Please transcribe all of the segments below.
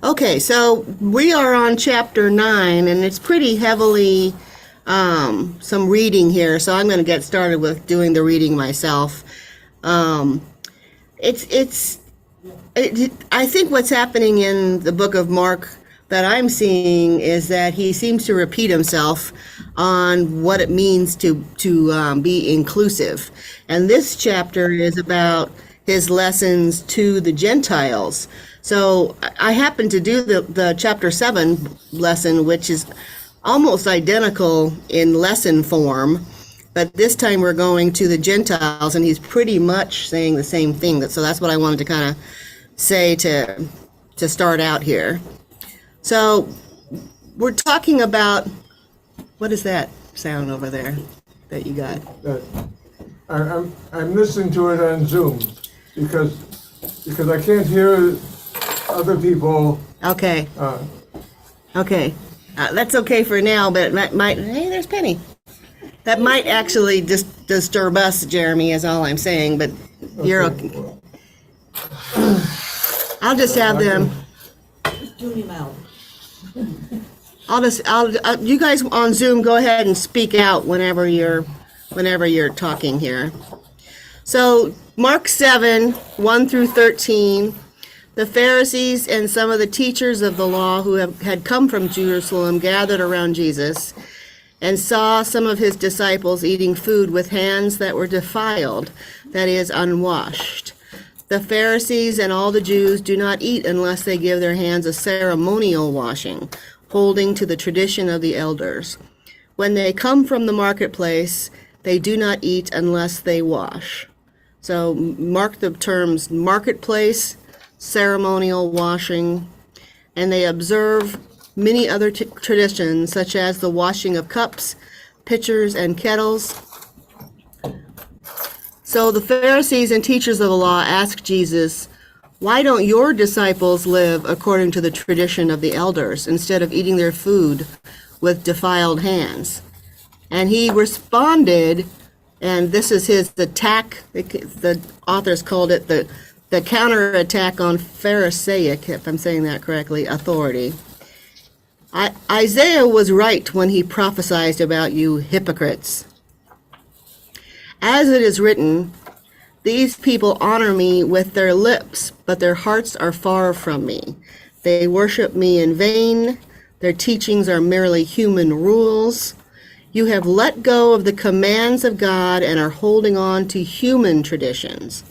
Okay, so we are on chapter 9, and it's pretty heavily some reading here, so I'm going to get started with doing the reading myself. Um, I think what's happening in the book of Mark that I'm seeing is that he seems to repeat himself on what it means to be inclusive. And this chapter is about his lessons to the Gentiles. So I happened to do the chapter 7 lesson, which is almost identical in lesson form, but this time we're going to the Gentiles, and he's pretty much saying the same thing. So that's what I wanted to kind of say to start out here. So we're talking about, what is that sound over there that you got? I'm listening to it on Zoom because I can't hear other people. Okay. Okay. That's okay for now, but it might, hey, there's Penny. That might actually just disturb us, Jeremy, is all I'm saying, but you're okay. Well, I'll just have them. Just tune him out. You guys on Zoom, go ahead and speak out whenever you're talking here. So Mark 7, 1 through 13, the Pharisees and some of the teachers of the law who had come from Jerusalem gathered around Jesus and saw some of his disciples eating food with hands that were defiled, that is, unwashed. The Pharisees and all the Jews do not eat unless they give their hands a ceremonial washing, holding to the tradition of the elders. When they come from the marketplace, they do not eat unless they wash. So mark the terms marketplace, ceremonial washing, and they observe many other traditions, such as the washing of cups, pitchers, and kettles. So the Pharisees and teachers of the law asked Jesus, "Why don't your disciples live according to the tradition of the elders, instead of eating their food with defiled hands?" And he responded, and this is his attack, the authors called it the counterattack on Pharisaic, if I'm saying that correctly, authority. Isaiah was right when he prophesied about you hypocrites. As it is written, "These people honor me with their lips, but their hearts are far from me. They worship me in vain. Their teachings are merely human rules. You have let go of the commands of God and are holding on to human traditions."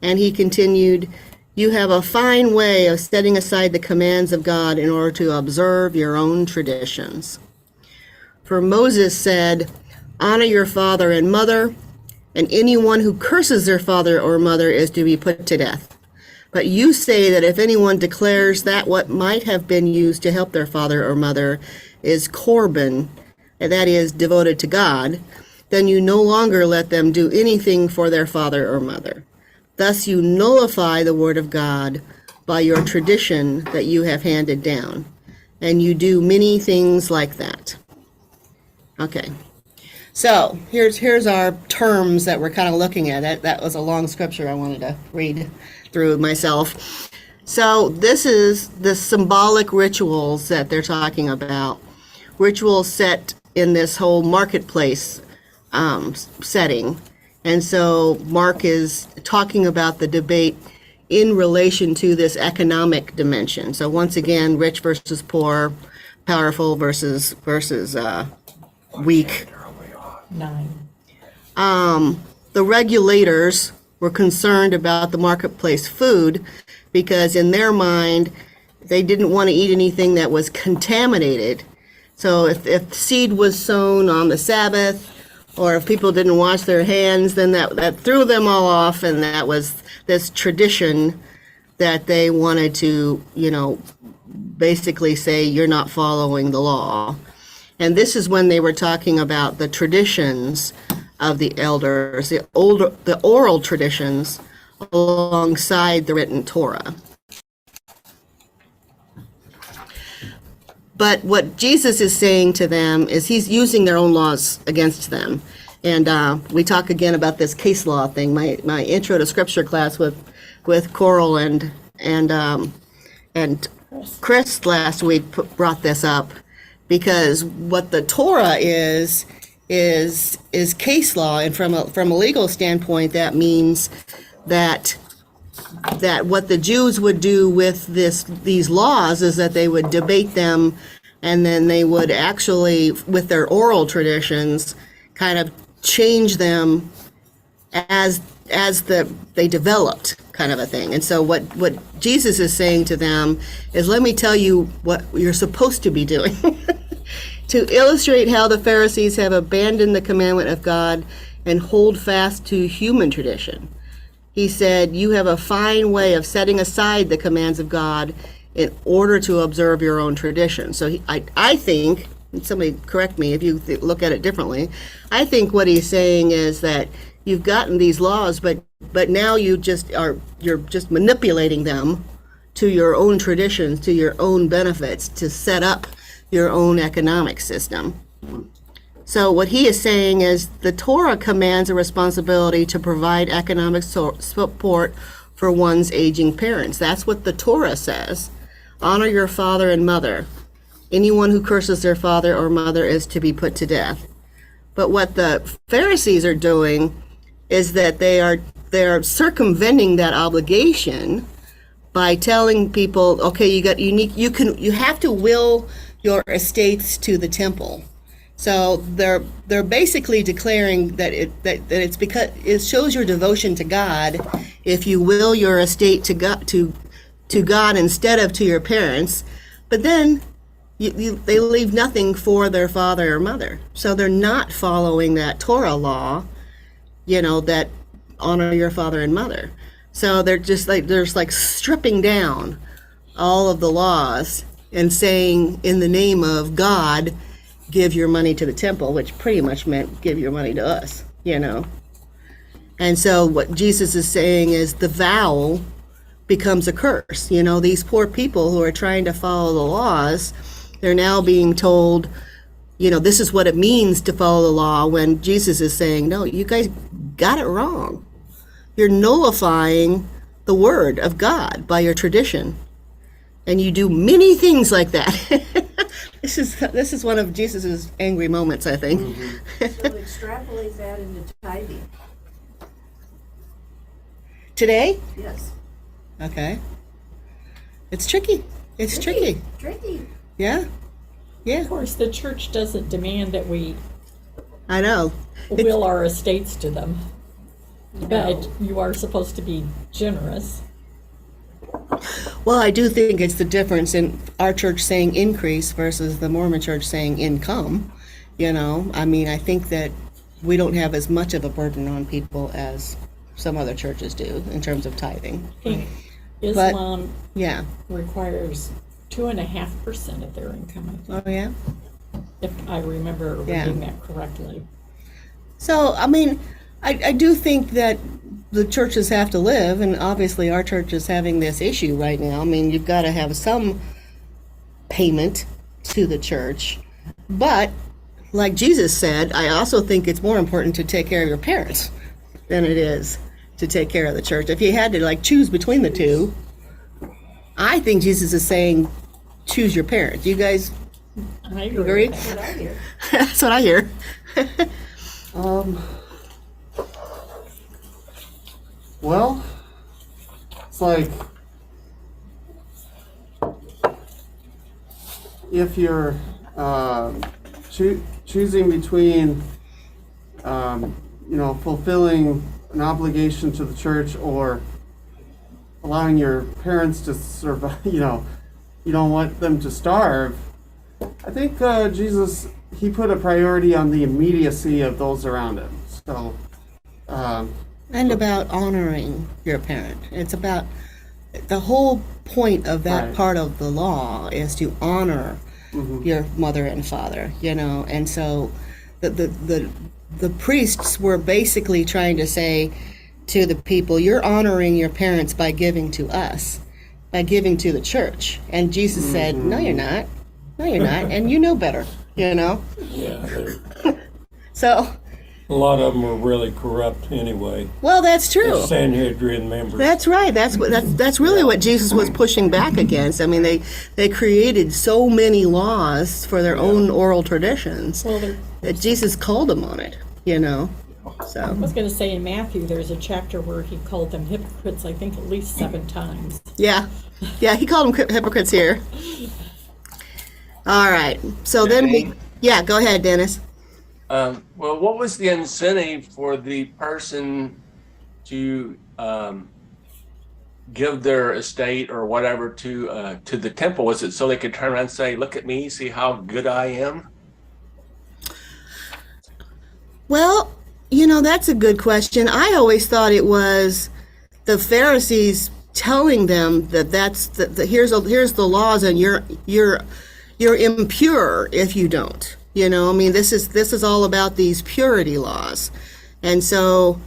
And he continued, "You have a fine way of setting aside the commands of God in order to observe your own traditions. For Moses said, 'Honor your father and mother,' and anyone who curses their father or mother is to be put to death. But you say that if anyone declares that what might have been used to help their father or mother is korban, and that is devoted to God, then you no longer let them do anything for their father or mother. Thus you nullify the word of God by your tradition that you have handed down, and you do many things like that." Okay. So here's our terms that we're kind of looking at. That was a long scripture I wanted to read through myself. So this is the symbolic rituals that they're talking about. Rituals set in this whole marketplace setting. And so Mark is talking about the debate in relation to this economic dimension. So once again, rich versus poor, powerful versus weak. 9. The regulators were concerned about the marketplace food because in their mind, they didn't want to eat anything that was contaminated. So if seed was sown on the Sabbath, or if people didn't wash their hands, then that threw them all off, and that was this tradition that they wanted to, basically say you're not following the law. And this is when they were talking about the traditions of the elders, the oral traditions alongside the written Torah. But what Jesus is saying to them is he's using their own laws against them. And we talk again about this case law thing. My intro to scripture class with Coral and Chris last week brought this up, because what the Torah is case law, and from a legal standpoint, that means that what the Jews would do with these laws is that they would debate them, and then they would actually, with their oral traditions, kind of change them as they developed, kind of a thing. And so what Jesus is saying to them is, let me tell you what you're supposed to be doing. To illustrate how the Pharisees have abandoned the commandment of God and hold fast to human tradition. He said, you have a fine way of setting aside the commands of God in order to observe your own tradition. So I think, and somebody correct me if you look at it differently, I think what he's saying is that you've gotten these laws, but now you're just manipulating them to your own traditions, to your own benefits, to set up your own economic system. So what he is saying is the Torah commands a responsibility to provide economic support for one's aging parents. That's what the Torah says. Honor your father and mother. Anyone who curses their father or mother is to be put to death. But what the Pharisees are doing is that they are circumventing that obligation by telling people, okay, you have to will your estates to the temple. So they're basically declaring that it's because it shows your devotion to God if you will your estate to God instead of to your parents. But then they leave nothing for their father or mother. So they're not following that Torah law, that honor your father and mother. So they're just like stripping down all of the laws and saying, in the name of God, give your money to the temple, which pretty much meant give your money to us, And so what Jesus is saying is the vow becomes a curse. These poor people who are trying to follow the laws, they're now being told, this is what it means to follow the law, when Jesus is saying, no, you guys got it wrong. You're nullifying the word of God by your tradition. And you do many things like that. This is one of Jesus's angry moments, I think. Mm-hmm. So extrapolate that into tithing. Today? Yes. Okay. It's tricky. It's tricky. Tricky. Yeah. Yeah. Of course, the church doesn't demand that we I know. will our estates to them, No. but you are supposed to be generous. Well, I do think it's the difference in our church saying increase versus the Mormon church saying income. I think that we don't have as much of a burden on people as some other churches do in terms of tithing. I think Islam Yeah. requires 2.5% of their income, I think, Oh, yeah? if I remember Yeah. reading that correctly. So, I do think that the churches have to live, and obviously our church is having this issue right now. You've got to have some payment to the church. But, like Jesus said, I also think it's more important to take care of your parents than it is to take care of the church. If you had to, choose between the two, I think Jesus is saying, choose your parents. You guys I agree? with that. What I hear. That's what I hear. Well, it's like if you're choosing between, fulfilling an obligation to the church or allowing your parents to survive, you don't want them to starve. I think Jesus, he put a priority on the immediacy of those around him. So, And about honoring your parent. It's about the whole point of that Right. part of the law is to honor your mother and father, And so the priests were basically trying to say to the people, you're honoring your parents by giving to us, by giving to the church. And Jesus said, no, you're not. No, you're not. And you know better, Yeah, So A lot of them are really corrupt anyway. Well, that's true. The Sanhedrin members. That's right. That's really what Jesus was pushing back against. I mean, they created so many laws for their own oral traditions Well, that Jesus called them on it. I So was going to say in Matthew, there's a chapter where he called them hypocrites, I think at least 7 times. yeah, he called them hypocrites here. All right. So then go ahead, Dennis. Well, what was the incentive for the person to give their estate or whatever to the temple? Was it so they could turn around and say, "Look at me, see how good I am"? Well, that's a good question. I always thought it was the Pharisees telling them that here's the laws, and you're impure if you don't. I mean, this is all about these purity laws, and so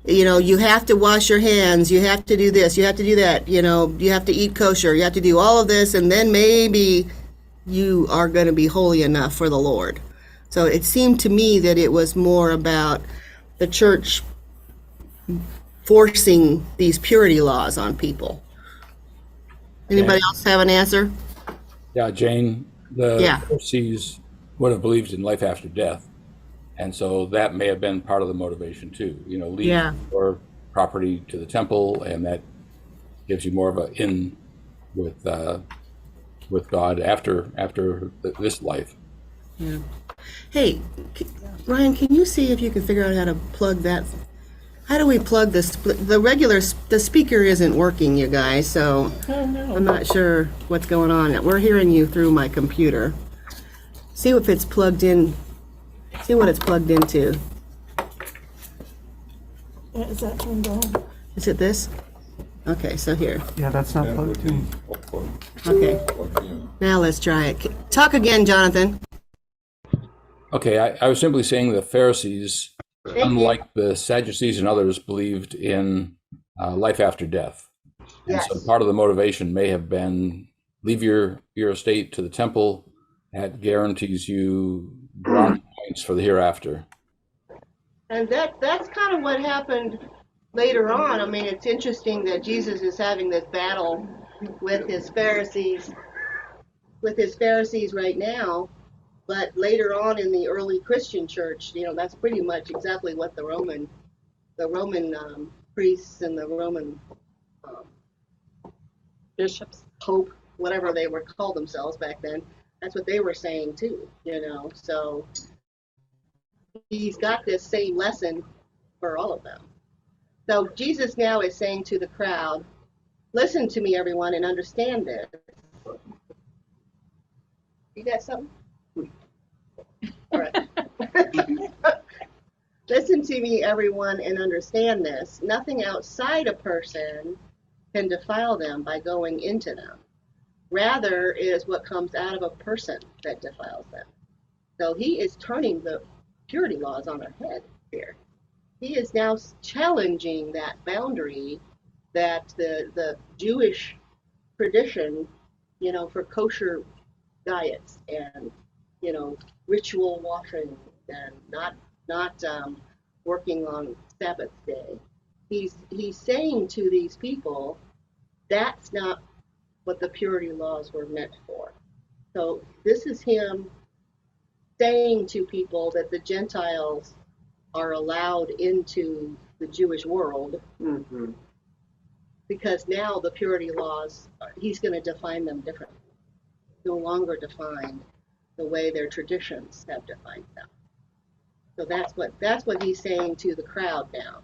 you have to wash your hands, you have to do this, you have to do that, you have to eat kosher, you have to do all of this, and then maybe you are going to be holy enough for the Lord. So it seemed to me that it was more about the church forcing these purity laws on people. Anybody else have an answer? Yeah, Jane, the Yeah. Pharisees would have believed in life after death. And so that may have been part of the motivation too. Leave your property to the temple, and that gives you more of an in with God after this life. Yeah. Hey, Ryan, can you see if you can figure out how to plug that? How do we plug this? The speaker isn't working, you guys, so Oh, no. I'm not sure what's going on. We're hearing you through my computer. See if it's plugged in. See what it's plugged into. Yeah, is that turned on? Is it this? Okay, so here. Yeah, that's not plugged in. Okay. Now let's try it. Talk again, Jonathan. Okay, I was simply saying the Pharisees, unlike the Sadducees and others, believed in life after death. And so part of the motivation may have been leave your estate to the temple. That guarantees you brownie points for the hereafter. And that's kind of what happened later on. I mean, it's interesting that Jesus is having this battle with his Pharisees right now, but later on in the early Christian church, that's pretty much exactly what the Roman priests and the Roman Bishops. pope, whatever they were called themselves back then, that's what they were saying too. So he's got this same lesson for all of them. So Jesus now is saying to the crowd, listen to me, everyone, and understand this. You got something? All right. Listen to me, everyone, and understand this. Nothing outside a person can defile them by going into them. Rather, it is what comes out of a person that defiles them. So he is turning the purity laws on their head here. He is now challenging that boundary that the Jewish tradition, for kosher diets and, ritual washing and not working on Sabbath day. He's saying to these people, that's not what the purity laws were meant for. So this is him saying to people that the Gentiles are allowed into the Jewish world Mm-hmm. because now the purity laws, he's going to define them differently. No longer defined the way their traditions have defined them. So that's what he's saying to the crowd now.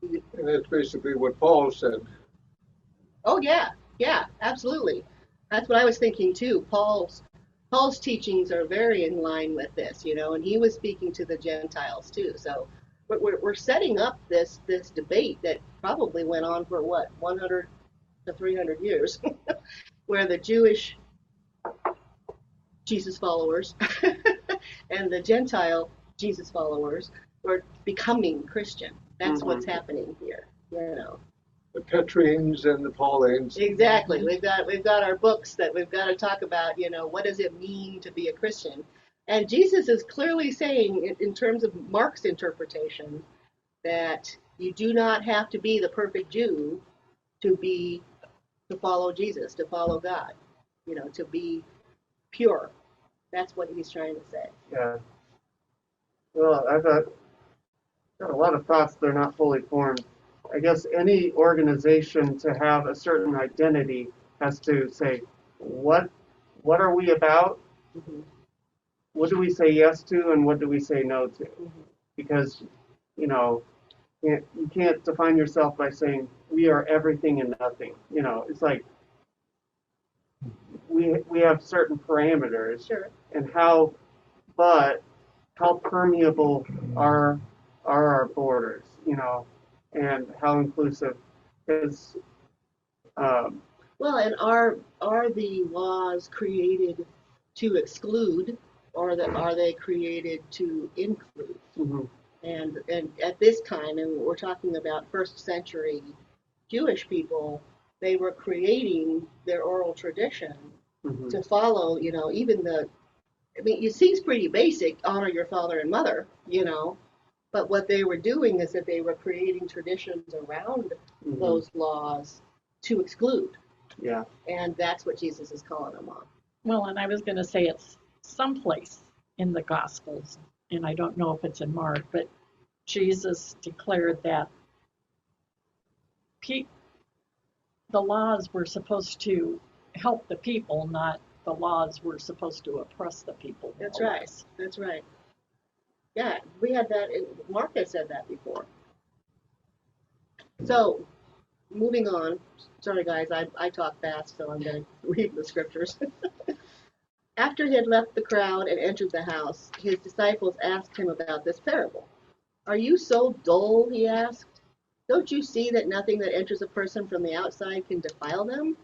And that's basically what Paul said. Oh yeah, absolutely. That's what I was thinking too. Paul's teachings are very in line with this, and he was speaking to the Gentiles too. So we're setting up this debate that probably went on for 100 to 300 years, where the Jewish Jesus followers and the Gentile Jesus followers were becoming Christian. That's what's happening here, The Petrines and the Paulines. Exactly. We've got our books that we've got to talk about. What does it mean to be a Christian? And Jesus is clearly saying, in terms of Mark's interpretation, that you do not have to be the perfect Jew to follow Jesus, to follow God, to be pure. That's what he's trying to say. Yeah. Well, I've got a lot of thoughts that are not fully formed. I guess any organization to have a certain identity has to say, what are we about? Mhm. What do we say yes to, and what do we say no to? Because, you can't define yourself by saying we are everything and nothing. It's like we have certain parameters, Sure. and how permeable are our borders, and how inclusive is. Well, and are the laws created to exclude, or are they created to include? Mhm, And at this time, and we're talking about first century Jewish people, they were creating their oral tradition mhm. to follow, even it seems pretty basic, honor your father and mother, but what they were doing is that they were creating traditions around Mhm. those laws to exclude. Yeah. And that's what Jesus is calling them on. Well, and I was going to say it's someplace in the Gospels, and I don't know if it's in Mark, but Jesus declared that the laws were supposed to help the people, not the laws were supposed to oppress the people. That's right. That's right. Yeah, we had that. Mark had said that before. So, moving on. Sorry, guys, I talk fast, so I'm going to read the scriptures. After he had left the crowd and entered the house, his disciples asked him about this parable. Are you so dull? He asked. Don't you see that nothing that enters a person from the outside can defile them?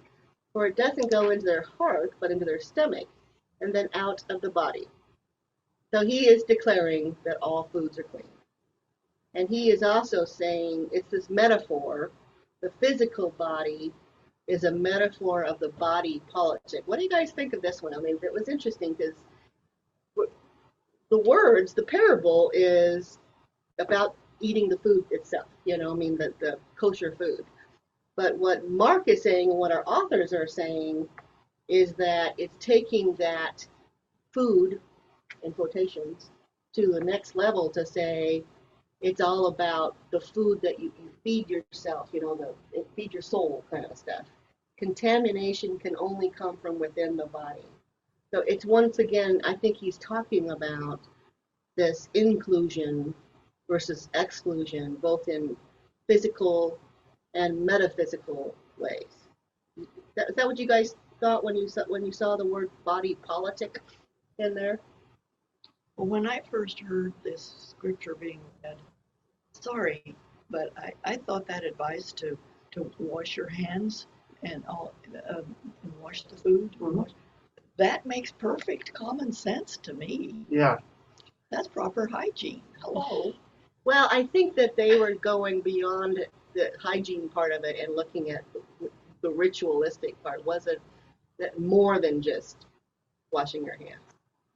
For it doesn't go into their heart, but into their stomach, and then out of the body. So he is declaring that all foods are clean. And he is also saying it's this metaphor. The physical body is a metaphor of the body politic. What do you guys think of this one? I mean, it was interesting because the parable is about eating the food itself, the kosher food. But what Mark is saying and what our authors are saying is that it's taking that food, in quotations, to the next level to say it's all about the food that you feed yourself, feed your soul kind of stuff. Contamination can only come from within the body. So it's once again, I think he's talking about this inclusion versus exclusion, both in physical and metaphysical ways. Is that what you guys thought when you saw the word body politic in there? Well, when I first heard this scripture being read, sorry, but I thought that advice to wash your hands and wash the food. Mhm. That makes perfect common sense to me. Yeah. That's proper hygiene. Hello. Well, I think that they were going beyond the hygiene part of it and looking at the ritualistic part. Was it that more than just washing your hands?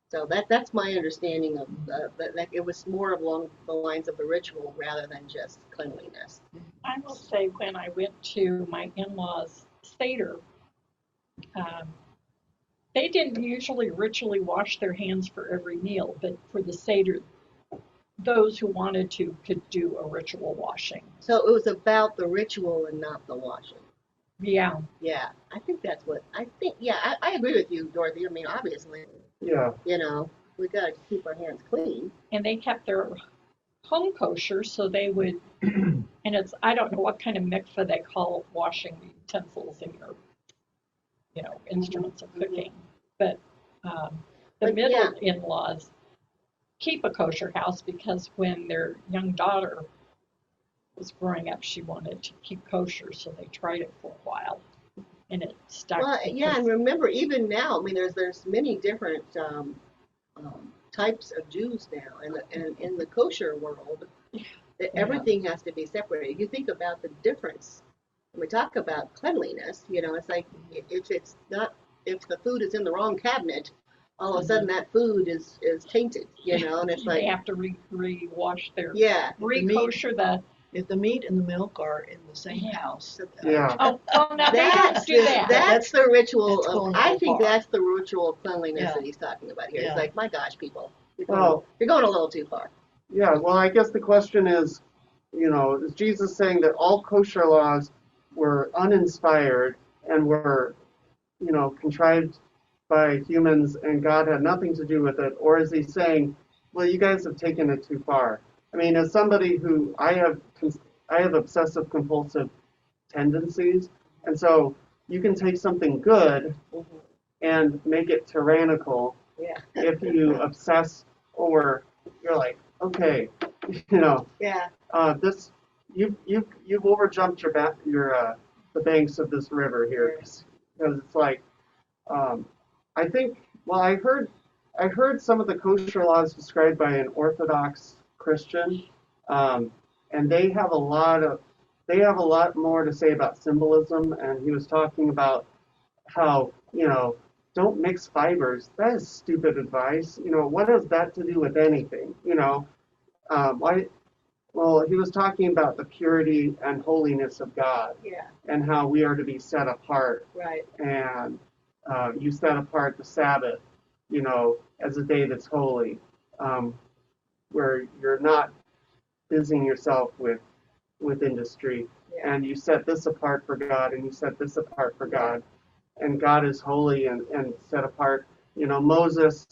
So that's my understanding of that. It was more along the lines of the ritual rather than just cleanliness. I will say when I went to my in-laws' Seder, they didn't usually ritually wash their hands for every meal, but for the Seder, those who wanted to could do a ritual washing. So it was about the ritual and not the washing. Yeah. Yeah, I think that's what I think. Yeah, I agree with you, Dorothy. I mean, obviously, Yeah. We got to keep our hands clean. And they kept their home kosher, so they would, and I don't know what kind of mikveh they call washing the utensils in your, instruments of cooking. But the But middle yeah. in-laws keep a kosher house because when their young daughter was growing up, she wanted to keep kosher, so they tried it for a while, and it stuck. Well, yeah, and remember, even now, I mean, there's many different types of Jews now, and in the kosher world, everything has to be separated. You think about the difference. When we talk about cleanliness, it's like if the food is in the wrong cabinet, all of a sudden that food is tainted, and it's They like, have to re-wash their, yeah, re-kosher the, If the meat and the milk are in the same Yeah. house. Yeah. oh, well, now they that's don't do that. that's the ritual That's of, going I too think far. that's the ritual of cleanliness Yeah. that he's talking about here. Yeah. It's like, my gosh, people, Well, you're going a little too far. yeah, well, I guess the question is, is Jesus saying that all kosher laws were uninspired and were, contrived by humans and God had nothing to do with it? Or is he saying, well, you guys have taken it too far? I mean, as somebody who I have obsessive compulsive tendencies, and so you can take something good and make it tyrannical Yeah. if you obsess over. You're like, okay, Yeah. this you've overjumped the banks of this river here, because it's like, I think, well, I heard some of the kosher laws described by an Orthodox Christian, and they have a lot more to say about symbolism, and he was talking about how, don't mix fibers. That is stupid advice. What has that to do with anything? Why? Well, he was talking about the purity and holiness of God, Yeah. and how we are to be set apart. Right. And you set apart the Sabbath, as a day that's holy, where you're not busying yourself with industry. Yeah. And you set this apart for God, and you set this apart for God. And God is holy and set apart. Moses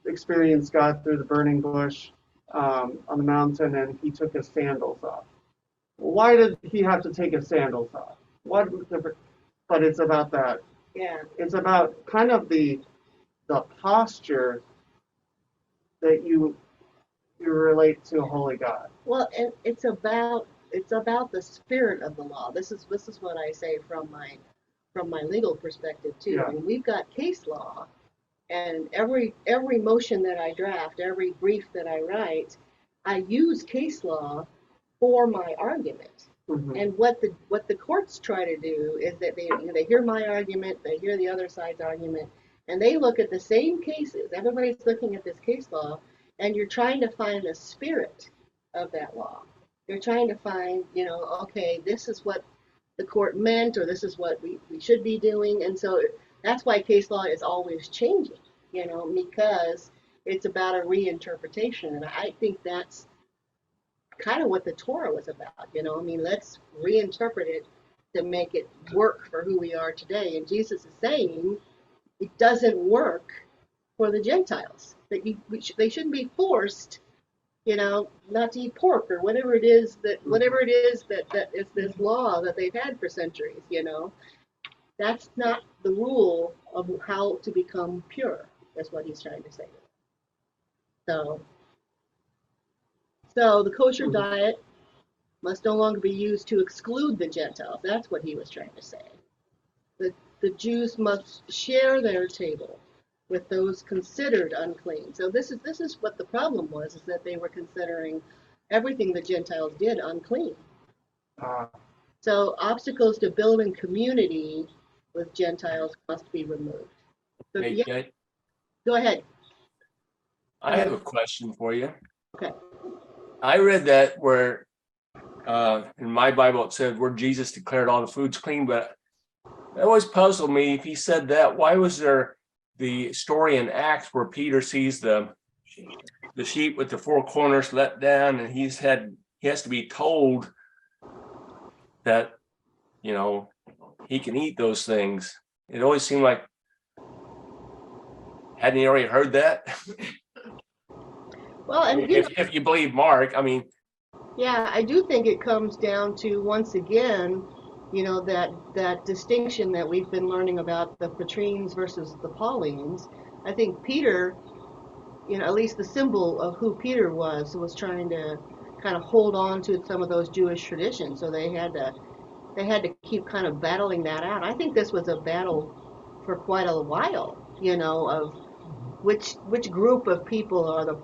experienced God through the burning bush on the mountain, and he took his sandals off. Why did he have to take his sandals off? But it's about that. Yeah. It's about kind of the posture that you relate to a holy God. Well, and it's about the spirit of the law. This is what I say from my legal perspective too. Yeah. I mean, we've got case law, and every motion that I draft, every brief that I write, I use case law for my argument. Mm-hmm. And what the courts try to do is that they hear my argument, they hear the other side's argument, and they look at the same cases. Everybody's looking at this case law, and you're trying to find the spirit of that law. You're trying to find, okay, this is what the court meant, or this is what we should be doing. And so that's why case law is always changing, because it's about a reinterpretation. And I think that's kind of what the Torah was about. Let's reinterpret it to make it work for who we are today. And Jesus is saying it doesn't work for the Gentiles. That they shouldn't be forced, not to eat pork or whatever it is that is this law that they've had for centuries. That's not the rule of how to become pure. That's what he's trying to say. So the kosher diet must no longer be used to exclude the Gentiles. That's what he was trying to say. The Jews must share their table with those considered unclean. So this is what the problem was, is that they were considering everything the Gentiles did unclean. So obstacles to building community with Gentiles must be removed. So, Hey, yeah, Jay, go ahead. I have a question for you. Okay. I read that where in my Bible it said where Jesus declared all the foods clean, but it always puzzled me if he said that. Why was there the story in Acts where Peter sees the sheep with the four corners let down, and he has to be told that he can eat those things? It always seemed like, hadn't he already heard that? Well, and if you believe Mark, I mean. yeah, I do think it comes down to, once again, that distinction that we've been learning about the Patrines versus the Paulines. I think Peter, at least the symbol of who Peter was trying to kind of hold on to some of those Jewish traditions. So they had to keep kind of battling that out. I think this was a battle for quite a while, of which group of people are the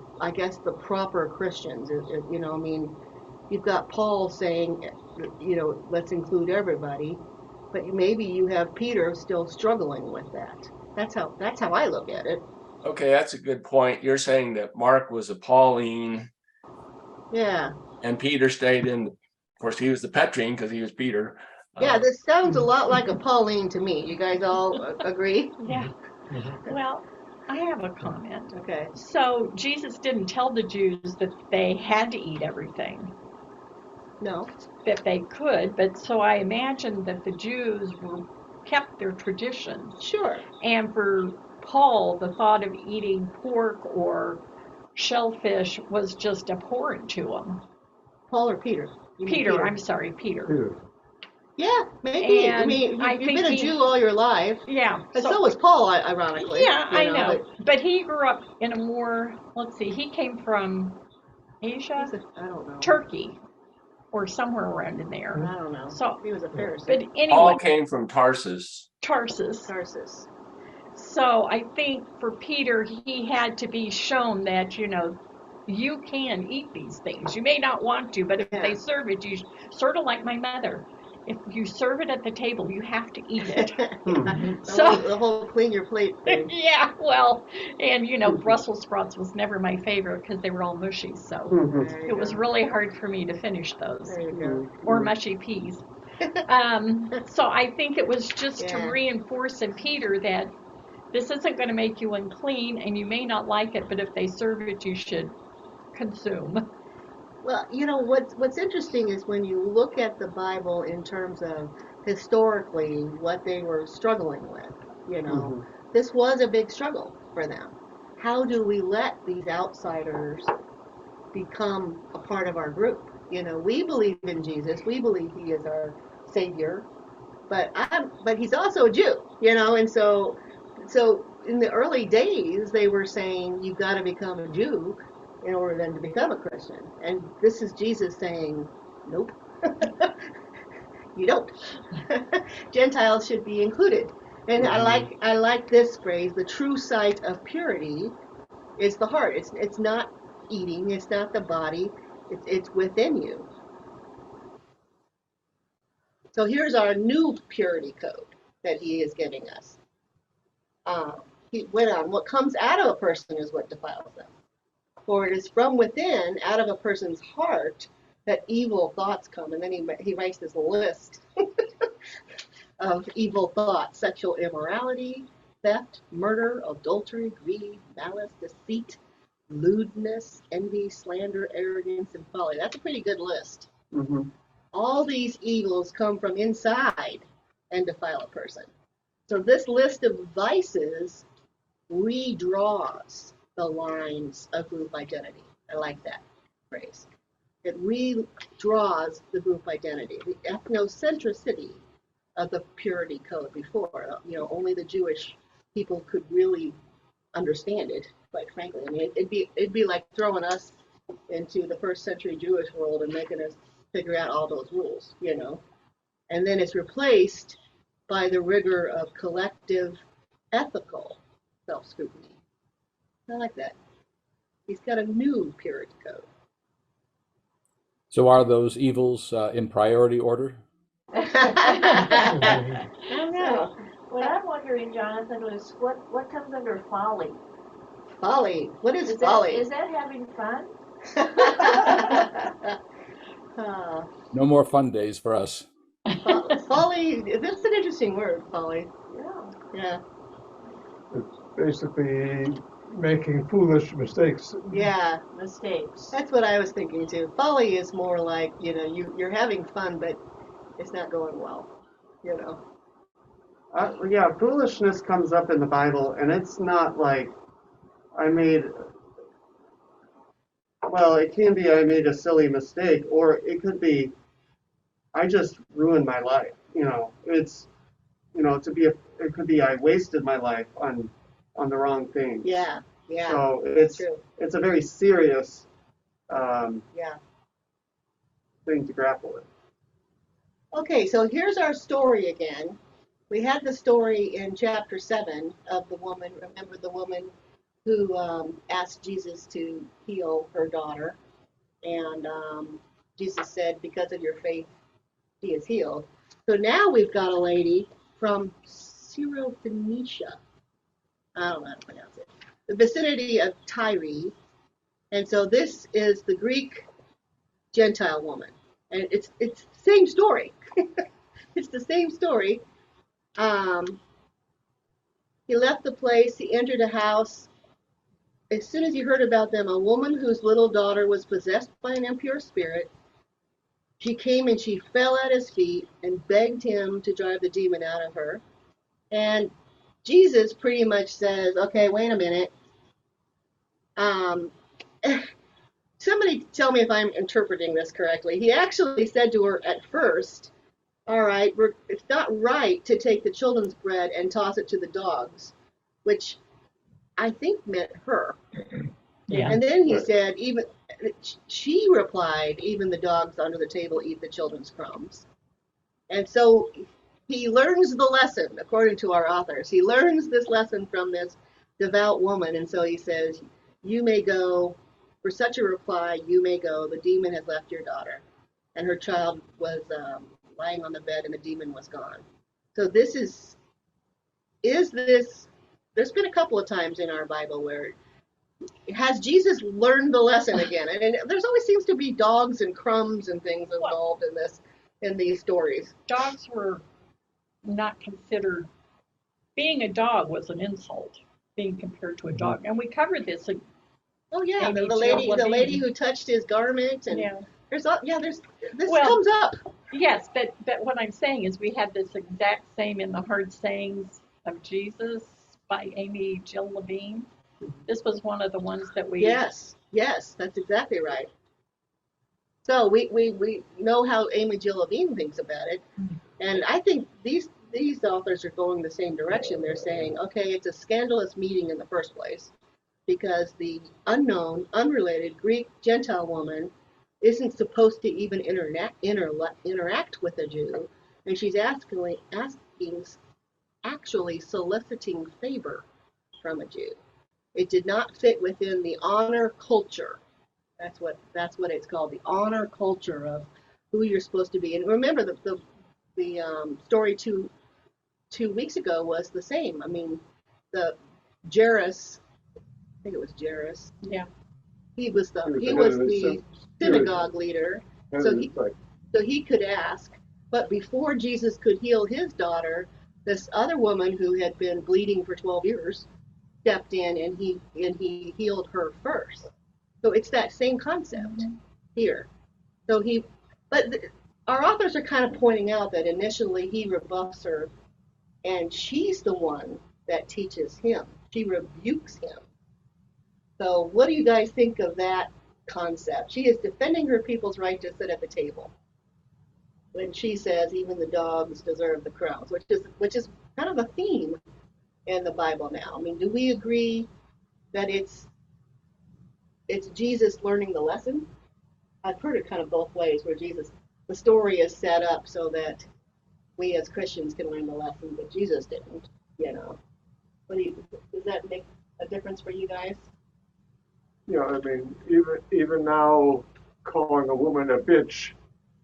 proper Christians. You've got Paul saying, let's include everybody. but maybe you have Peter still struggling with that. That's how I look at it. Okay, that's a good point. You're saying that Mark was a Pauline Yeah. and Peter stayed in, of course, he was the Petrine because he was Peter. Yeah, this sounds a lot like a Pauline to me. You guys all agree? Yeah. Well, I have a comment. Okay. So Jesus didn't tell the Jews that they had to eat everything, No. that they could, but so I imagine that the Jews kept their traditions. Sure. And for Paul, the thought of eating pork or shellfish was just abhorrent to him. Paul or Peter? You mean Peter, I'm sorry, Peter. Yeah, maybe. I And mean, I you've think been a Jew all your life. Yeah. And so was Paul, ironically. Yeah, you I know. But But he grew up in a more, let's see, he came from Asia, I don't know. Turkey, or somewhere around in there. I don't know. So, He was a Pharisee. but anyway, Paul came from Tarsus. Tarsus. So I think for Peter, he had to be shown that, you can eat these things. You may not want to, but if they serve it, you sort of like my mother. If you serve it at the table, you have to eat it. So the whole clean your plate thing. Yeah, well, and Brussels sprouts was never my favorite because they were all mushy, so it was really hard for me to finish those. There you go. Or mushy peas. So I think it was just to reinforce in Peter that this isn't going to make you unclean, and you may not like it, but if they serve it, you should consume. Well, what's interesting is when you look at the Bible in terms of historically what they were struggling with, this was a big struggle for them. How do we let these outsiders become a part of our group? We believe in Jesus. We believe he is our savior, but he's also a Jew, and so in the early days they were saying you've got to become a Jew in order then to become a Christian. And this is Jesus saying, nope, you don't. Gentiles should be included. And I like this phrase, the true sight of purity is the heart. It's not eating, it's not the body, it's within you. So here's our new purity code that he is giving us. He went on, what comes out of a person is what defiles them. For it is from within, out of a person's heart, that evil thoughts come. And then he writes this list of evil thoughts: sexual immorality, theft, murder, adultery, greed, malice, deceit, lewdness, envy, slander, arrogance, and folly. That's a pretty good list. Mm-hmm. All these evils come from inside and defile a person. So this list of vices redraws the lines of group identity. I like that phrase. It redraws the group identity, the ethnocentricity of the purity code before. Only the Jewish people could really understand it, quite frankly. I mean, it'd be like throwing us into the first century Jewish world and making us figure out all those rules, And then it's replaced by the rigor of collective ethical self-scrutiny. I like that. He's got a new purity code. So are those evils in priority order? I don't know. What I'm wondering, Jonathan, was what comes under folly? Folly. What is folly? Is that having fun? No more fun days for us. Folly. That's an interesting word, folly. Yeah. It's basically making foolish mistakes. Yeah. Mistakes. That's what I was thinking too. Folly is more like, you're having fun, but it's not going well, Foolishness comes up in the Bible, and it's not like it can be I made a silly mistake, or it could be I just ruined my life. It could be I wasted my life on the wrong thing. Yeah. So true. it's a very serious Yeah. thing to grapple with. Okay, so here's our story again. We had the story in chapter 7 of the woman. Remember the woman who asked Jesus to heal her daughter, and Jesus said, because of your faith, she is healed. So now we've got a lady from Syrophoenicia. I don't know how to pronounce it. The vicinity of Tyre. And so this is the Greek Gentile woman. And it's the same story. It's the same story. He left the place. He entered a house. As soon as he heard about them, a woman whose little daughter was possessed by an impure spirit, she came and she fell at his feet and begged him to drive the demon out of her. And Jesus pretty much says, okay, wait a minute. Somebody tell me if I'm interpreting this correctly. He actually said to her at first, all right, it's not right to take the children's bread and toss it to the dogs, which I think meant her. Yeah. And then he said, she replied, even the dogs under the table eat the children's crumbs. And so he learns the lesson, according to our authors. He learns this lesson from this devout woman. And so he says, you may go, for such a reply, you may go. The demon has left your daughter. And her child was lying on the bed and the demon was gone. So this is this, there's been a couple of times in our Bible where has Jesus learned the lesson again? And there's always seems to be dogs and crumbs and things involved in these stories. Dogs were not considered, being a dog was an insult, being compared to a dog. And we covered this. Oh yeah, Amy the lady who touched his garment, and this comes up. Yes, but what I'm saying is we had this exact same in the Hard Sayings of Jesus by Amy Jill Levine. This was one of the ones that we. Yes, that's exactly right. So we know how Amy Jill Levine thinks about it, and I think these authors are going the same direction. They're saying, okay, it's a scandalous meeting in the first place, because the unknown, unrelated Greek Gentile woman isn't supposed to even interact with a Jew, and she's actually soliciting favor from a Jew. It did not fit within the honor culture. That's what it's called, the honor culture of who you're supposed to be. And remember, the story two weeks ago was the same. I mean, the Jairus, I think it was Jairus. Yeah. He was the synagogue leader, so he could ask. But before Jesus could heal his daughter, this other woman who had been bleeding for 12 years stepped in and he healed her first. So it's that same concept here. So our authors are kind of pointing out that initially he rebuffs her, and she's the one that teaches him. She rebukes him. So what do you guys think of that concept? She is defending her people's right to sit at the table when she says even the dogs deserve the crumbs, which is kind of a theme in the Bible now. I mean, do we agree that it's Jesus learning the lesson? I've heard it kind of both ways, where the story is set up so that we as Christians can learn the lesson, but Jesus didn't, Does that make a difference for you guys? Yeah, I mean, even now, calling a woman a bitch,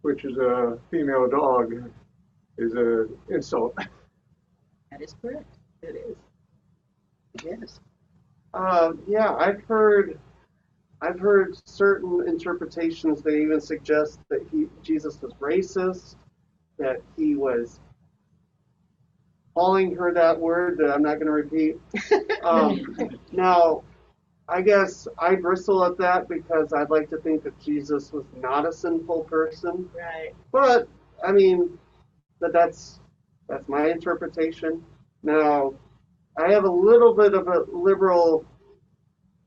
which is a female dog, is an insult. That is correct. It is. Yes. Yeah, I've heard certain interpretations that even suggest that Jesus was racist, that he was calling her that word that I'm not going to repeat. Now, I guess I bristle at that because I'd like to think that Jesus was not a sinful person. Right. But I mean, that's my interpretation. Now, I have a little bit of a liberal.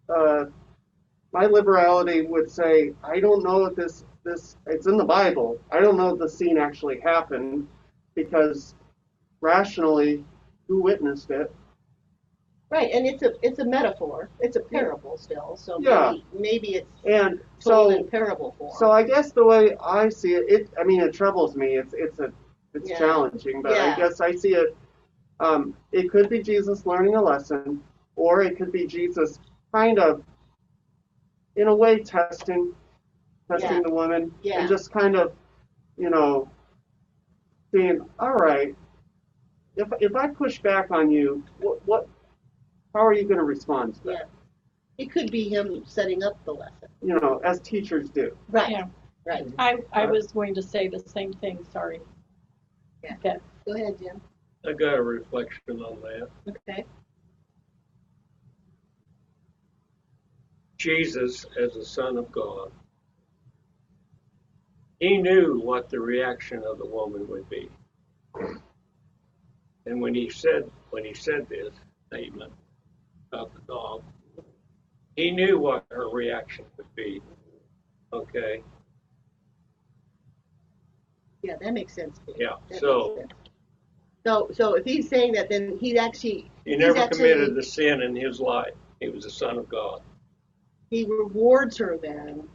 My liberality would say I don't know if this it's in the Bible. I don't know if the scene actually happened, because rationally, who witnessed it? Right, and it's a metaphor. It's a parable still, so maybe it's and told in parable form. So I guess the way I see it, it troubles me. It's challenging, but I guess I see it. It could be Jesus learning a lesson, or it could be Jesus kind of, in a way, testing the woman, and just kind of, saying, all right, if I push back on you, how are you going to respond to that? Yeah. It could be him setting up the lesson. You know, as teachers do. Right. Yeah. Right. I was going to say the same thing, sorry. Yeah. Okay. Go ahead, Jim. I got a reflection on that. Okay. Jesus, as the Son of God, he knew what the reaction of the woman would be. And when he said this statement about the dog, he knew what her reaction would be. Okay. Yeah, that makes sense. Yeah. That So makes sense. So if he's saying that, then he never committed the sin in his life. He was the Son of God. He rewards her then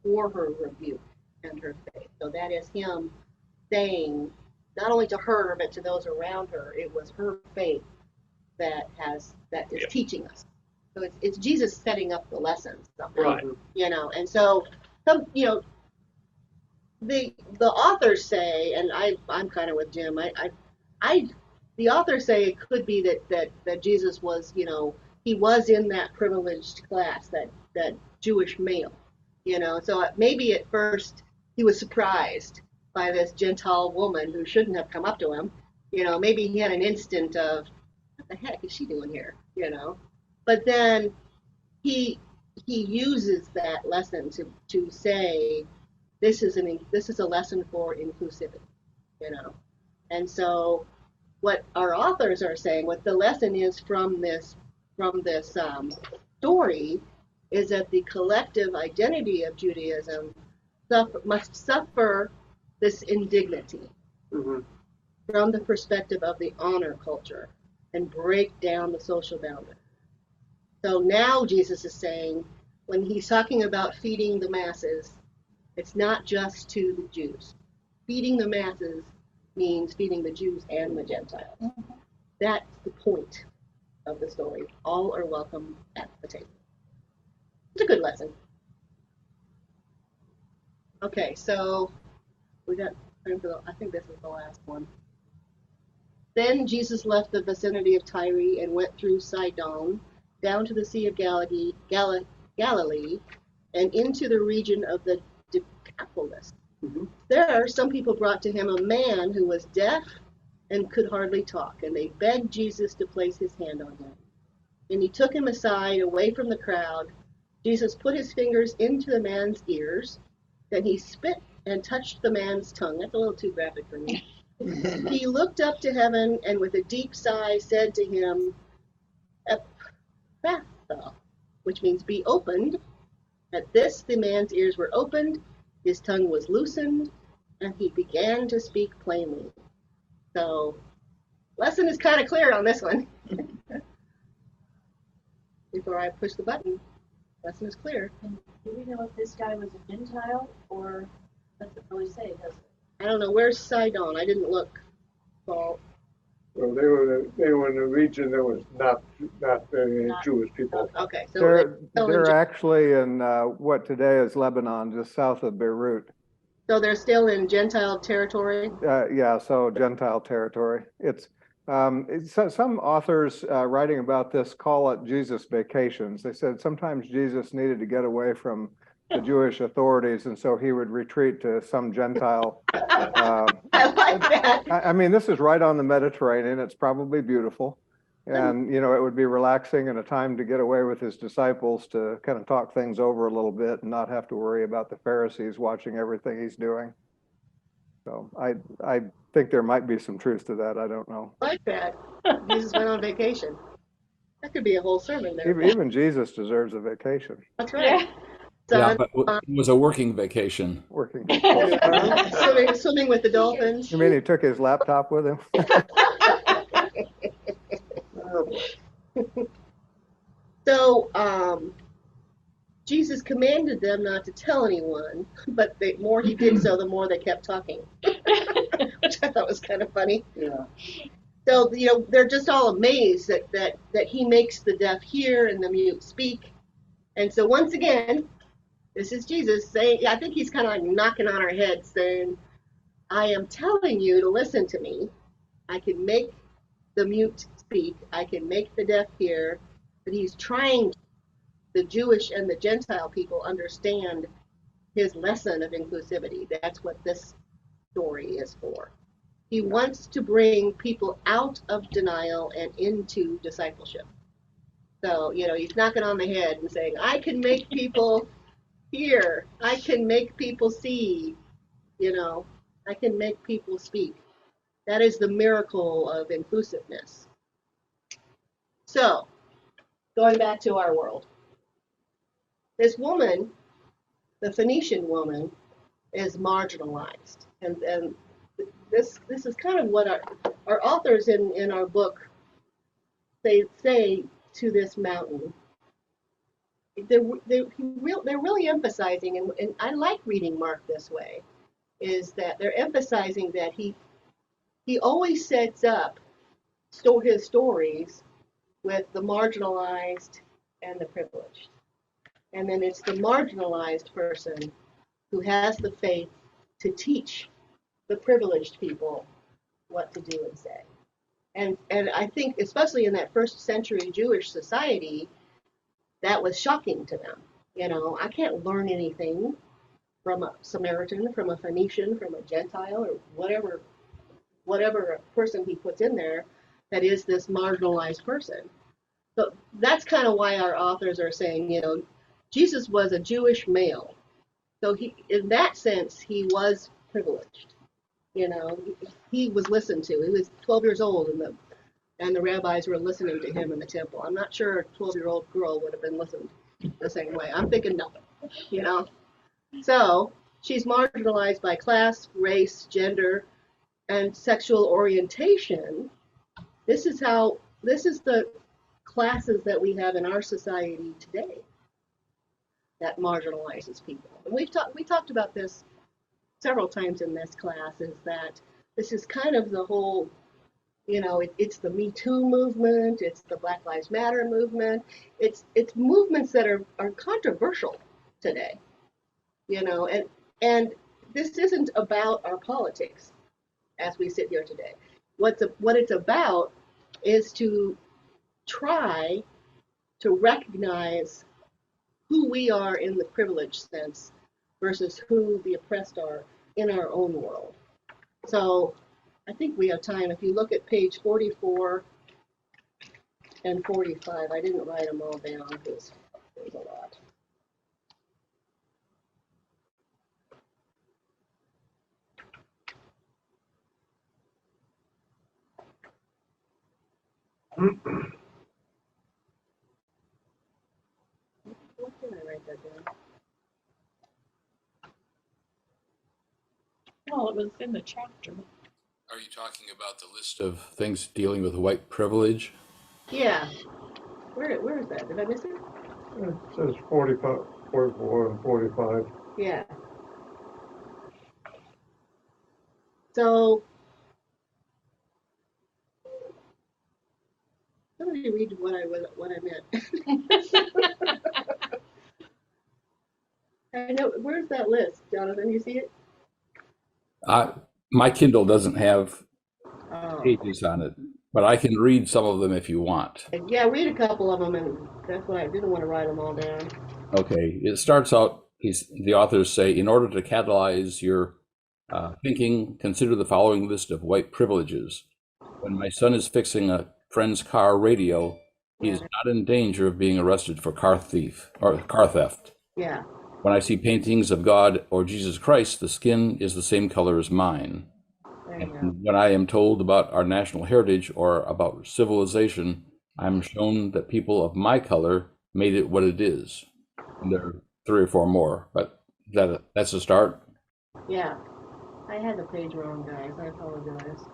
for her rebuke and her faith. So that is him saying, not only to her, but to those around her, it was her faith that is teaching us. So it's Jesus setting up the lessons somehow, Right. you know. And so some, you know, the authors say, and I'm kind of with Jim. The authors say it could be that Jesus was, you know, he was in that privileged class, that Jewish male, you know. So maybe at first he was surprised by this Gentile woman who shouldn't have come up to him. You know, maybe he had an instant of, what the heck is she doing here? You know. But then he uses that lesson to say, this is a lesson for inclusivity, you know. And so what our authors are saying, what the lesson is from this story, is that the collective identity of Judaism must suffer this indignity from the perspective of the honor culture and break down the social boundary. So now Jesus is saying, when he's talking about feeding the masses, it's not just to the Jews. Feeding the masses means feeding the Jews and the Gentiles. That's the point of the story. All are welcome at the table. It's a good lesson. Okay, so we got time for I think this is the last one. Then Jesus left the vicinity of Tyre and went through Sidon, down to the Sea of Galilee, and into the region of the Decapolis. There, some people brought to him a man who was deaf and could hardly talk, and they begged Jesus to place his hand on him. And he took him aside, away from the crowd. Jesus put his fingers into the man's ears. Then he spit and touched the man's tongue. That's a little too graphic for me. He looked up to heaven and with a deep sigh said to him, Ephphatha, which means be opened. At this, the man's ears were opened, his tongue was loosened, and he began to speak plainly. So, lesson is kind of clear on this one. Before I push the button, lesson is clear. Do we know if this guy was a Gentile or doesn't really say, does it? I don't know, where's Sidon? I didn't look. Paul. Well, they were in a region that was not very Jewish people. Okay, so They're actually in what today is Lebanon, just south of Beirut. So they're still in Gentile territory? Yeah, so Gentile territory. It's some authors writing about this call it Jesus vacations. They said sometimes Jesus needed to get away from the Jewish authorities, and so he would retreat to some Gentile. I like that. I mean, this is right on the Mediterranean. It's probably beautiful. And, you know, it would be relaxing and a time to get away with his disciples to kind of talk things over a little bit and not have to worry about the Pharisees watching everything he's doing. So I think there might be some truth to that. I don't know. I like that. Jesus went on vacation. That could be a whole sermon there. Even Jesus deserves a vacation. That's right. Yeah. So, Yeah, but it was a working vacation. Working. swimming with the dolphins. You mean he took his laptop with him? So, Jesus commanded them not to tell anyone, but the more he did so, the more they kept talking, which I thought was kind of funny. Yeah. So, you know, they're just all amazed that he makes the deaf hear and the mute speak. And so once again, this is Jesus saying, I think he's kind of like knocking on our heads saying, I am telling you to listen to me. I can make the mute speak. I can make the deaf hear. But he's trying to the Jewish and the Gentile people understand his lesson of inclusivity. That's what this story is for. He wants to bring people out of denial and into discipleship. So, he's knocking on the head and saying, I can make people hear. I can make people see. I can make people speak. That is the miracle of inclusiveness. So, going back to our world. This woman, the Phoenician woman, is marginalized. And this is kind of what our authors in our book say to this mountain. They're really emphasizing, and I like reading Mark this way, is that they're emphasizing that he always sets up his stories with the marginalized and the privileged. And then it's the marginalized person who has the faith to teach the privileged people what to do and say. And I think, especially in that first century Jewish society, that was shocking to them. I can't learn anything from a Samaritan, from a Phoenician, from a Gentile, or whatever person he puts in there that is this marginalized person. So that's kind of why our authors are saying, Jesus was a Jewish male. So in that sense, he was privileged. He was listened to. He was 12 years old, and the rabbis were listening to him in the temple. I'm not sure a 12-year-old girl would have been listened the same way. I'm thinking no, So she's marginalized by class, race, gender, and sexual orientation. This is the classes that we have in our society today that marginalizes people. And we talked about this several times in this class, is that this is kind of the whole, it's the Me Too movement, it's the Black Lives Matter movement, it's movements that are controversial today, and this isn't about our politics as we sit here today. What it's about is to try to recognize who we are in the privileged sense versus who the oppressed are in our own world. So I think we have time. If you look at page 44 and 45, I didn't write them all down because there's a lot. What did I write that down? Well, it was in the chapter. Are you talking about the list of things dealing with white privilege? Yeah. Where is that? Did I miss it? It says 45, 44 and 45. Yeah. So somebody read what I meant. I know. Where's that list, Jonathan? You see it? My Kindle doesn't have Oh. pages on it, but I can read some of them if you want. Yeah, read a couple of them, and that's why I didn't want to write them all down. Okay, it starts out, the authors say, in order to catalyze your thinking, consider the following list of white privileges. When my son is fixing a friend's car radio, he is not in danger of being arrested for car theft. Yeah. When I see paintings of God or Jesus Christ, the skin is the same color as mine. And when I am told about our national heritage or about civilization, I'm shown that people of my color made it what it is. And there are 3 or 4 more, but that's a start. Yeah. I had the page wrong, guys. I apologize.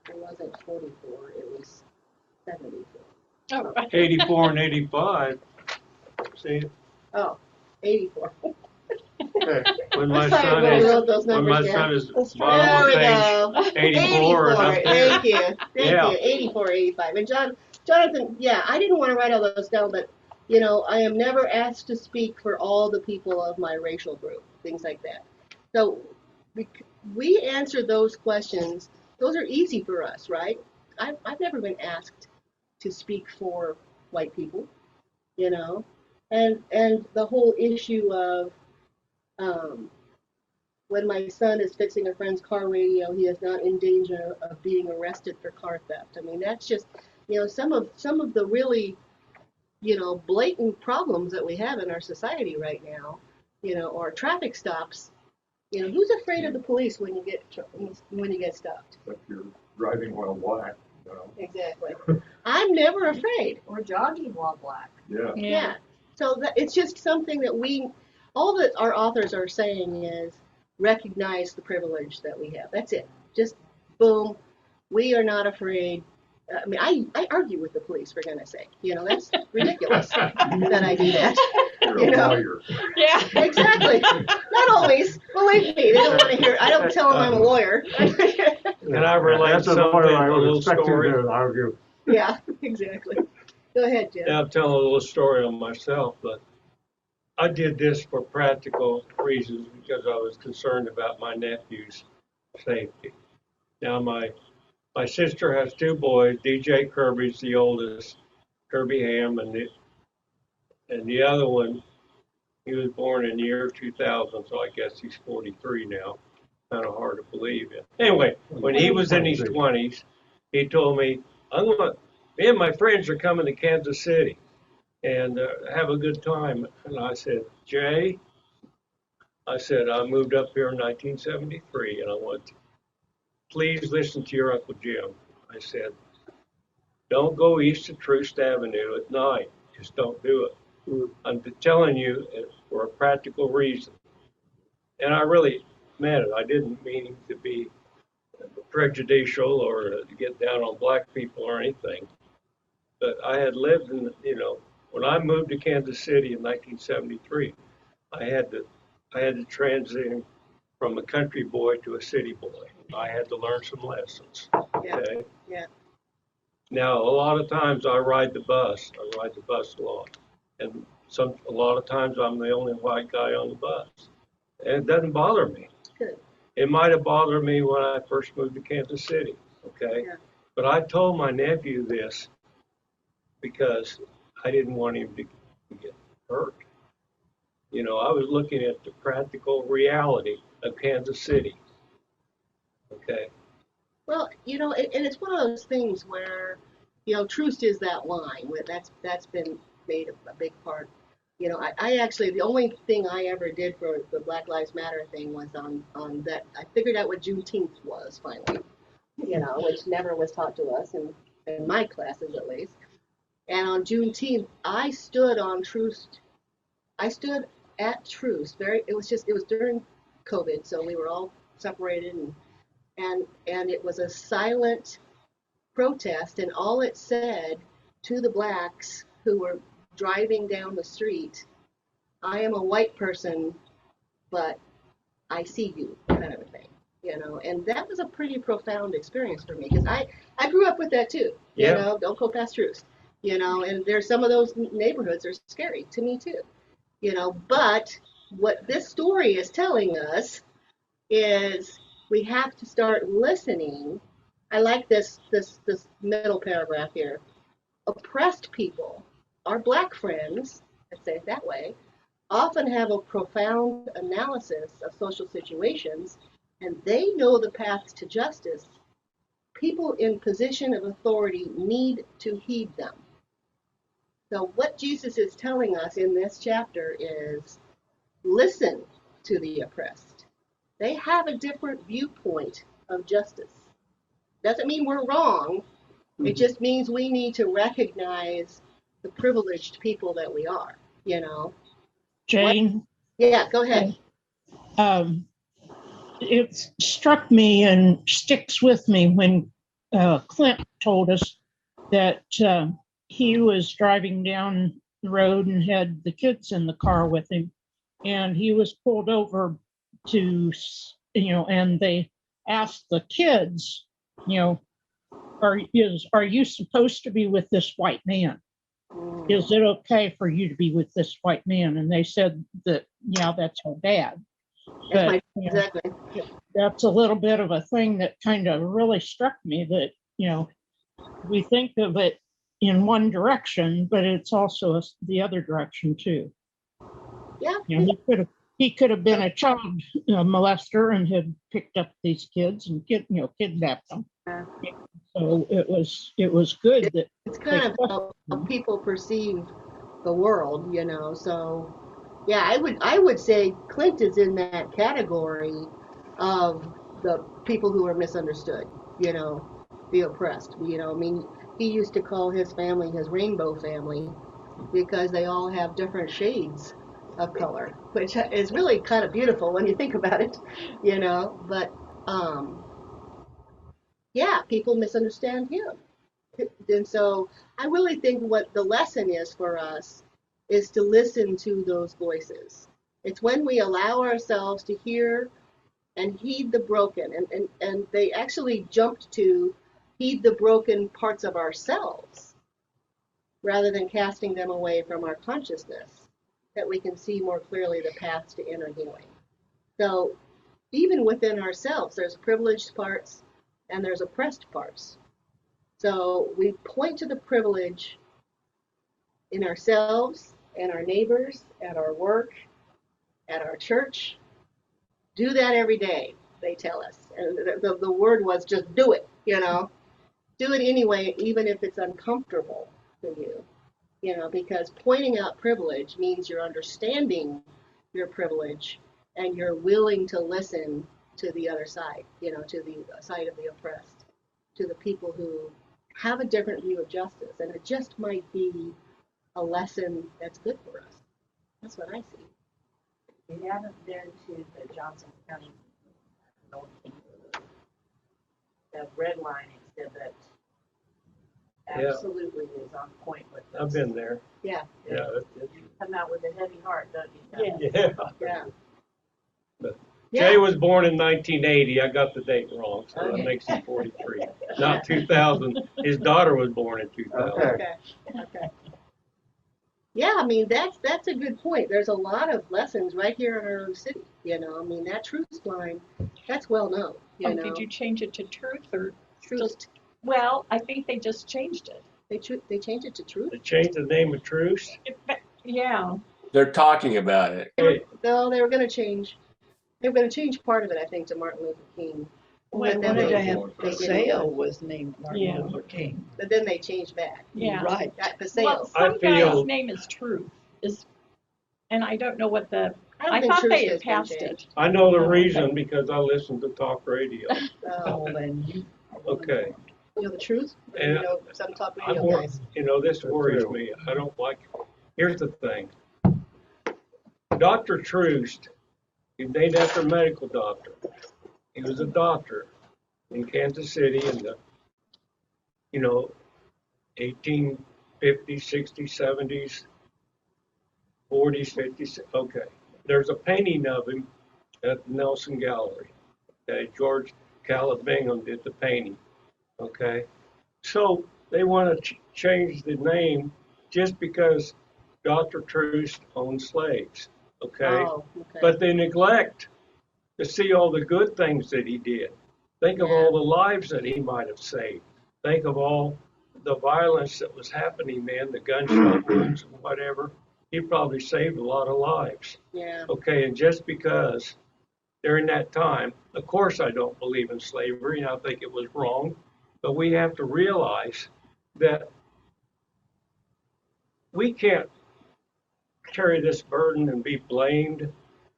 It wasn't 44. It was 74. Oh, 84 and 85. See, Oh, 84. Okay. when my Sorry, son when I is wrote those when my numbers down. son is That's bottom There of we page go. 84 and up there. Thank you. Yeah. You. 84, 85. And Jonathan, yeah, I didn't want to write all those down, but I am never asked to speak for all the people of my racial group, things like that. So we answer those questions. Those are easy for us, right? I've never been asked to speak for white people, you know, and the whole issue of when my son is fixing a friend's car radio, he is not in danger of being arrested for car theft. I mean, that's just, you know, some of the really, you know, blatant problems that we have in our society right now, you know, or traffic stops. You know, who's afraid of the police when you get stopped? If you're driving while black, you know. Exactly. I'm never afraid. Or jogging while black. Yeah. Yeah. So that it's just something that all that our authors are saying is recognize the privilege that we have. That's it. Just boom. We are not afraid. I mean, I argue with the police, for goodness sake. You know, that's ridiculous that I do that. You're You a know? lawyer. Yeah. Exactly. Not always. Believe me, they don't want to hear. I don't tell them I'm a lawyer. Can I relate That's a something, lawyer I a would little expect you story? to argue. Yeah, exactly. Go ahead, Jim. Yeah, I'm telling a little story on myself, but I did this for practical reasons because I was concerned about my nephew's safety. Now, my sister has two boys. DJ Kirby's the oldest, Kirby Ham, and the other one, he was born in the year 2000, so I guess he's 43 now. Kind of hard to believe it. Anyway, when he was in his 20s, he told me, me and my friends are coming to Kansas City and have a good time. And I said, Jay, I moved up here in 1973 and I want to please listen to your Uncle Jim. I said, don't go east of Troost Avenue at night. Just don't do it. I'm telling you for a practical reason. And I really meant it. I didn't mean to be prejudicial or to get down on black people or anything. But I had lived in, you know, when I moved to Kansas City in 1973, I had to transition from a country boy to a city boy. I had to learn some lessons. Okay. Yeah. Now, a lot of times I ride the bus. I ride the bus a lot. And a lot of times I'm the only white guy on the bus. And it doesn't bother me. Good. It might have bothered me when I first moved to Kansas City, okay? Yeah. But I told my nephew this because I didn't want him to get hurt. You know, I was looking at the practical reality of Kansas City, okay? Well, you know, and it's one of those things where, you know, Troost is that line where that's been made a big part. You know, I actually, the only thing I ever did for the Black Lives Matter thing was on that. I figured out what Juneteenth was finally, you know, which never was taught to us in my classes at least. And on Juneteenth, I stood on Troost. I stood at Troost. It was during COVID, so we were all separated and it was a silent protest, and all it said to the blacks who were driving down the street, I am a white person, but I see you, kind of a thing, you know. And that was a pretty profound experience for me because I grew up with that too. Yeah. You know, don't go past Troost, you know. And there's some of those neighborhoods are scary to me too, you know. But what this story is telling us is we have to start listening. I like this middle paragraph here. Oppressed people, our black friends, let's say it that way, often have a profound analysis of social situations, and they know the paths to justice. People in position of authority need to heed them. So what Jesus is telling us in this chapter is listen to the oppressed. They have a different viewpoint of justice. Doesn't mean we're wrong. It just means we need to recognize the privileged people that we are, you know. Jane, Yeah, go ahead. It struck me and sticks with me when Clint told us that he was driving down the road and had the kids in the car with him, and he was pulled over to, you know, and they asked the kids, you know, are you supposed to be with this white man? Is it okay for you to be with this white man? And they said that, yeah, that's our dad. But you know, Exactly. that's a little bit of a thing that kind of really struck me, that, you know, we think of it in one direction, but it's also the other direction too. Yeah. You know, he could have been a child molester and had picked up these kids and kidnapped them. Yeah. So it was good that It's kind of how people perceive the world, you know. So yeah, I would say Clint is in that category of the people who are misunderstood, you know, the oppressed. You know, I mean, he used to call his family his rainbow family because they all have different shades of color, which is really kind of beautiful when you think about it, you know. But yeah, people misunderstand him. And so I really think what the lesson is for us is to listen to those voices. It's when we allow ourselves to hear and heed the broken, and they actually jumped to heed the broken parts of ourselves rather than casting them away from our consciousness, that we can see more clearly the paths to inner healing. So even within ourselves, there's privileged parts and there's oppressed parts. So we point to the privilege in ourselves and our neighbors, at our work, at our church. Do that every day, they tell us. And the word was just do it, you know. Do it anyway, even if it's uncomfortable for you, you know, because pointing out privilege means you're understanding your privilege and you're willing to listen to the other side, you know, to the side of the oppressed, to the people who have a different view of justice, and it just might be a lesson that's good for us. That's what I see. You haven't been to the Johnson County the red line exhibit. Absolutely is on point with this. I've been there. Yeah. Yeah. You come out with a heavy heart, don't you? Yeah. Yeah. But Yeah. Jay was born in 1980. I got the date wrong, so that Okay. makes him 43. Not 2000. His daughter was born in 2000. Okay. Okay. Yeah, I mean, that's a good point. There's a lot of lessons right here in our own city, you know. I mean, that truth line, that's well known, you know. Did you change it to truth or Truth. just? Well, I think they just changed it. They changed it to truth? They changed the name of Truce. Yeah. They're talking about it. Hey, No, they were going to change. They were going to change part of it, I think, to Martin Luther King. They But then wanted to they, have Paseo was named Martin Yeah. Luther King. but then they changed back. Yeah. Right. Got Well, Paseo. some I feel- guy's name is Truth, and I don't know what the. I don't I think thought truth they has had been passed changed. it. I know the Oh, reason okay. because I listen to talk radio. Oh, Well, then you. Okay. you know the truth? Or And you know some talk I'm radio more, guys? you know, this worries true. me. I don't like. Here's the thing. Dr. Troost, he's named after a medical doctor. He was a doctor in Kansas City in the, 1850s, 60s, 70s, 40s, 50s. Okay. There's a painting of him at the Nelson Gallery. Okay. George Caleb Bingham did the painting. Okay. So they want to change the name just because Dr. Troost owned slaves. Okay. Oh, okay. But they neglect to see all the good things that he did. Think of all the lives that he might have saved. Think of all the violence that was happening then, the gunshot wounds and whatever. He probably saved a lot of lives. Yeah. Okay, and just because during that time, of course I don't believe in slavery and I think it was wrong, but we have to realize that we can't carry this burden and be blamed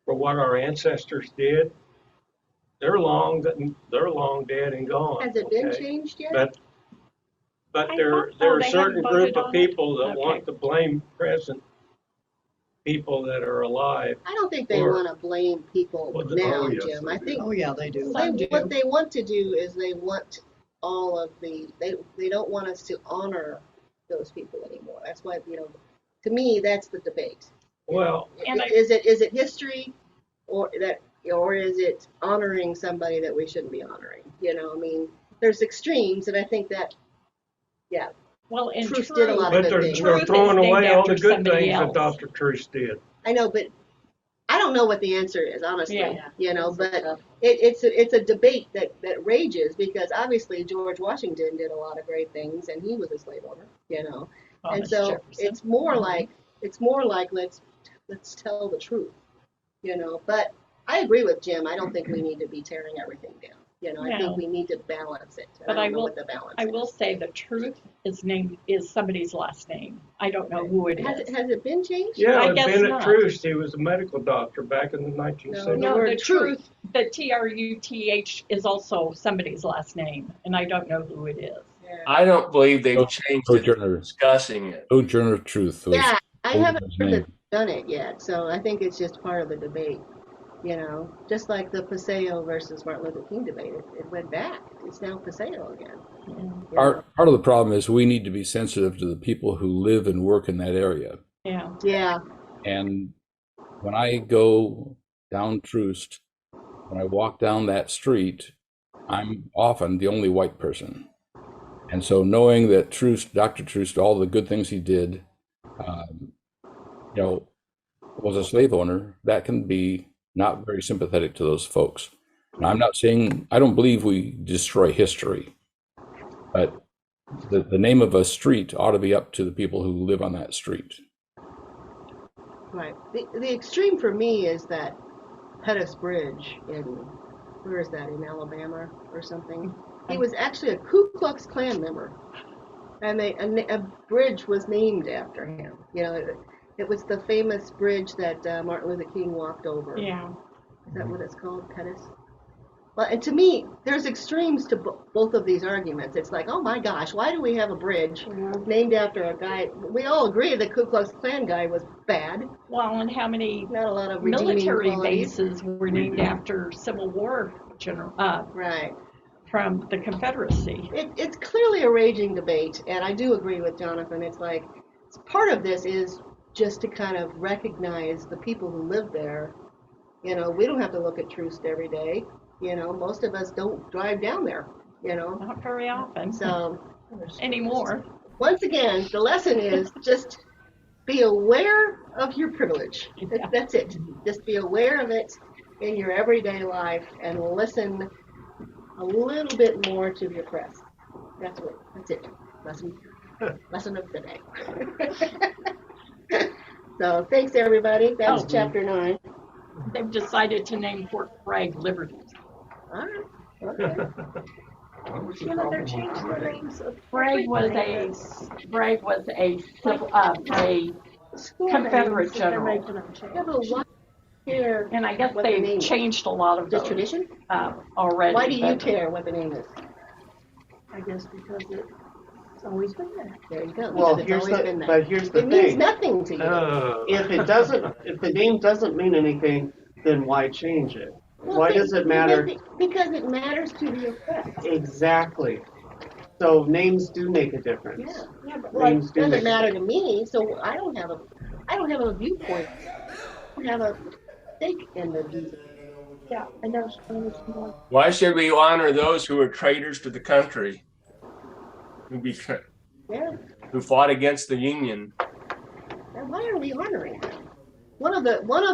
for what our ancestors did. They're long dead and gone. Has it been okay? changed yet? But I there thought so. are a They certain hadn't group voted of on it? people that Okay. want to blame present people that are alive. I don't think they Or- want to blame people Well, now, oh, yes, Jim. they I do. think Oh, yeah, they do. what they want to do is they want all of they don't want us to honor those people anymore. That's why, you know, to me, that's the debate. Well, And Is it history or is it honoring somebody that we shouldn't be honoring? You know, I mean, there's extremes, and I think that, yeah, Well, in Truth truth, did a lot of but good they're things. Truth is throwing away named all after the good somebody things that else. Dr. Truce did. I know, but I don't know what the answer is, honestly. Yeah. You know, but it's a debate that rages because obviously George Washington did a lot of great things and he was a slave owner. You know, and Thomas so Jefferson. it's more like let's tell the truth. You know, but I agree with Jim. I don't think we need to be tearing everything down. You know, I No. think we need to balance it. But I I don't know will- what the balance I is. will say the truth is somebody's last name. I don't know who it Has is. it been changed? Yeah, I and guess Bennett not. Truth, he was a medical doctor back in the 1970s. The No, word the truth. truth, the TRUTH is also somebody's last name, and I don't know who it is. Yeah. I don't believe they've changed it, Sojourner, discussing it. Sojourner Truth was Yeah, I old haven't as heard name. that done it yet, so I think it's just part of the debate. You know, just like the Paseo versus Martin Luther King debate, it went back. It's now Paseo again. You know? Part of the problem is we need to be sensitive to the people who live and work in that area. Yeah. Yeah, And when I go down Troost, when I walk down that street, I'm often the only white person. And so knowing that Troost, Dr. Troost, all the good things he did, you know, was a slave owner, that can be not very sympathetic to those folks. And I'm not saying, I don't believe we destroy history, but the name of a street ought to be up to the people who live on that street. right. The extreme for me is that Pettus Bridge in, where is that, in Alabama or something? He was actually a Ku Klux Klan member. And a bridge was named after him. You know, it was the famous bridge that Martin Luther King walked over. Yeah. Is that what it's called, Pettus? Well, and to me, there's extremes to both of these arguments. It's like, oh my gosh, why do we have a bridge named after a guy? We all agree the Ku Klux Klan guy was bad. Well, and how many Not a lot of redeeming military qualities. bases were named after Civil War general Right. from the Confederacy? It's clearly a raging debate, and I do agree with Jonathan. It's like, part of this is just to kind of recognize the people who live there. You know, we don't have to look at Troost every day. You know, most of us don't drive down there, you know. Not very often. So, Anymore. once again, the lesson is just be aware of your privilege. Yeah. That's it. Just be aware of it in your everyday life and listen a little bit more to the oppressed. That's it. Lesson of the day. So thanks everybody. That's chapter 9. They've decided to name Fort Bragg Liberty. All right. Okay. You know, they're changing the names of. Bragg was a civil, a School Confederate names that they're general. making them change. Yeah, but why care And I guess what the name they've is? changed a lot of Just those tradition? already. Why do you but- care what the name is? I guess because it's always been there. There you go. Well, because it's always been that. here's the It means thing. nothing to you. If the name doesn't mean anything, then why change it? Why does it matter? Because it matters to the oppressed. Exactly. So names do make a difference. Yeah, but Names it do doesn't make a matter to me, so I don't have a viewpoint. I don't have a stake in the view. Yeah, I know. It's more. Why should we honor those who are traitors to the country, Yeah. who fought against the Union? And why are we honoring them? One of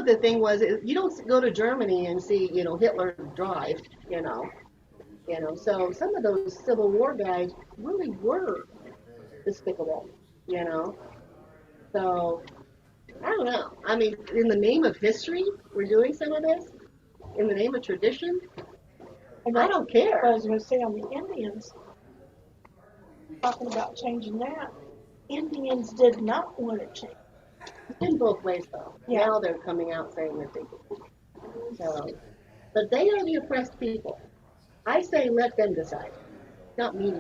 the thing was you don't go to Germany and see Hitler drive. So some of those Civil War guys really were despicable. So I don't know. I mean, in the name of history, we're doing some of this. In the name of tradition, I don't care. I was going to say on the Indians, talking about changing that, Indians did not want it changed. In both ways, though. Yeah. Now they're coming out saying that they do. So, but they are the oppressed people. I say let them decide, not me.